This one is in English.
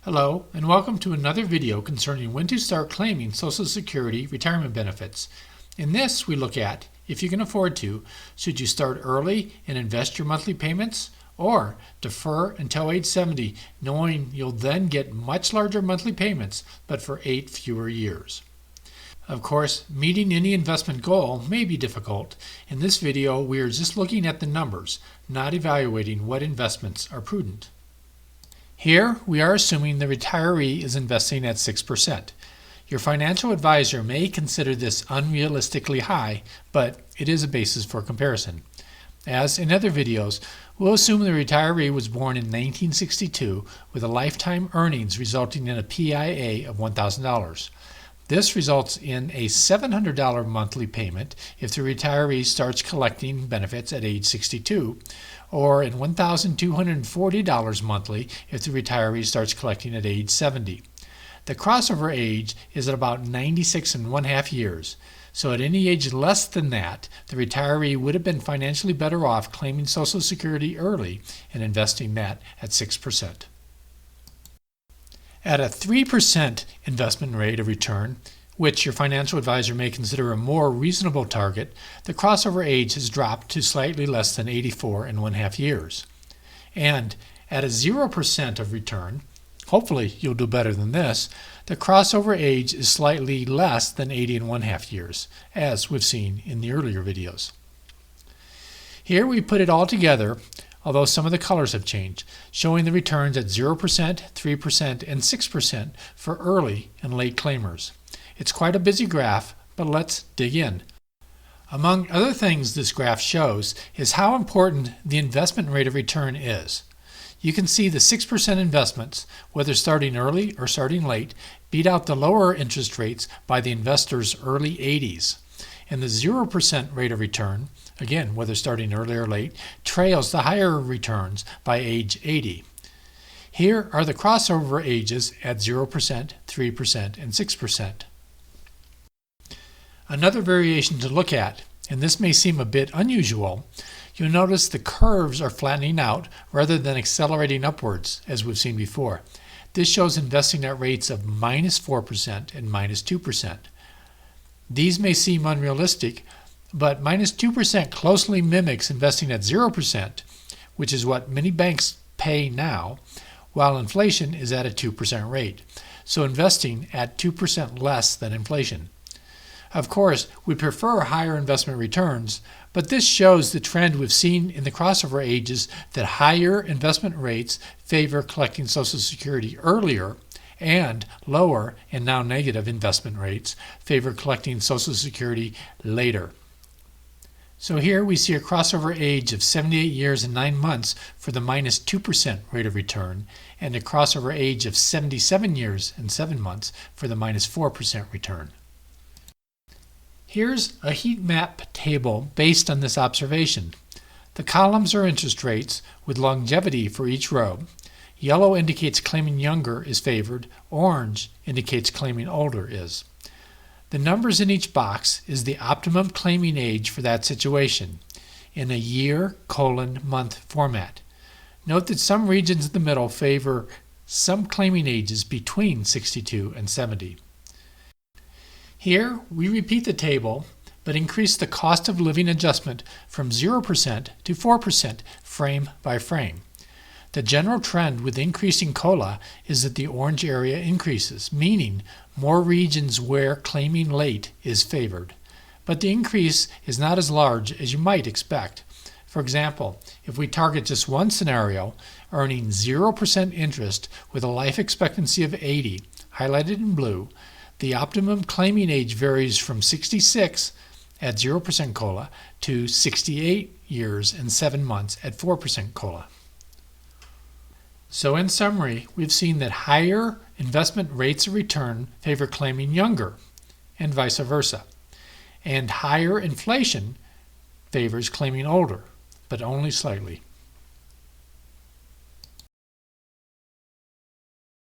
Hello, and welcome to another video concerning when to start claiming Social Security retirement benefits. In this, we look at, if you can afford to, should you start early and invest your monthly payments, or defer until age 70, knowing you'll then get much larger monthly payments, but for 8 fewer years. Of course, meeting any investment goal may be difficult. In this video, we are just looking at the numbers, not evaluating what investments are prudent. Here, we are assuming the retiree is investing at 6%. Your financial advisor may consider this unrealistically high, but it is a basis for comparison. As in other videos, we'll assume the retiree was born in 1962 with a lifetime earnings resulting in a PIA of $1,000. This results in a $700 monthly payment if the retiree starts collecting benefits at age 62, or in $1,240 monthly if the retiree starts collecting at age 70. The crossover age is at about 96.5 years, so at any age less than that, the retiree would have been financially better off claiming Social Security early and investing that at 6%. At a 3% investment rate of return, which your financial advisor may consider a more reasonable target, the crossover age has dropped to slightly less than 84.5 years. And at a 0% of return, hopefully you'll do better than this, the crossover age is slightly less than 80.5 years, as we've seen in the earlier videos. Here we put it all together, although some of the colors have changed, showing the returns at 0%, 3%, and 6% for early and late claimers. It's quite a busy graph, but let's dig in. Among other things this graph shows is how important the investment rate of return is. You can see the 6% investments, whether starting early or starting late, beat out the lower interest rates by the investor's early 80s. And the 0% rate of return, again, whether starting early or late, trails the higher returns by age 80. Here are the crossover ages at 0%, 3%, and 6%. Another variation to look at, and this may seem a bit unusual, you'll notice the curves are flattening out rather than accelerating upwards, as we've seen before. This shows investing at rates of -4% and -2%. These may seem unrealistic, but -2% closely mimics investing at 0%, which is what many banks pay now, while inflation is at a 2% rate, so investing at 2% less than inflation. Of course, we prefer higher investment returns, but this shows the trend we've seen in the crossover ages that higher investment rates favor collecting Social Security earlier, and lower and now negative investment rates favor collecting Social Security later. So here we see a crossover age of 78 years and 9 months for the -2% rate of return, and a crossover age of 77 years and 7 months for the -4% return. Here's a heat map table based on this observation. The columns are interest rates with longevity for each row. Yellow indicates claiming younger is favored, orange indicates claiming older is. The numbers in each box is the optimum claiming age for that situation in a year:-month format. Note that some regions in the middle favor some claiming ages between 62 and 70. Here we repeat the table, but increase the cost of living adjustment from 0% to 4% frame by frame. The general trend with increasing COLA is that the orange area increases, meaning more regions where claiming late is favored. But the increase is not as large as you might expect. For example, if we target just one scenario, earning 0% interest with a life expectancy of 80, highlighted in blue, the optimum claiming age varies from 66 at 0% COLA to 68 years and 7 months at 4% COLA. So in summary, we've seen that higher investment rates of return favor claiming younger, and vice versa. And higher inflation favors claiming older, but only slightly.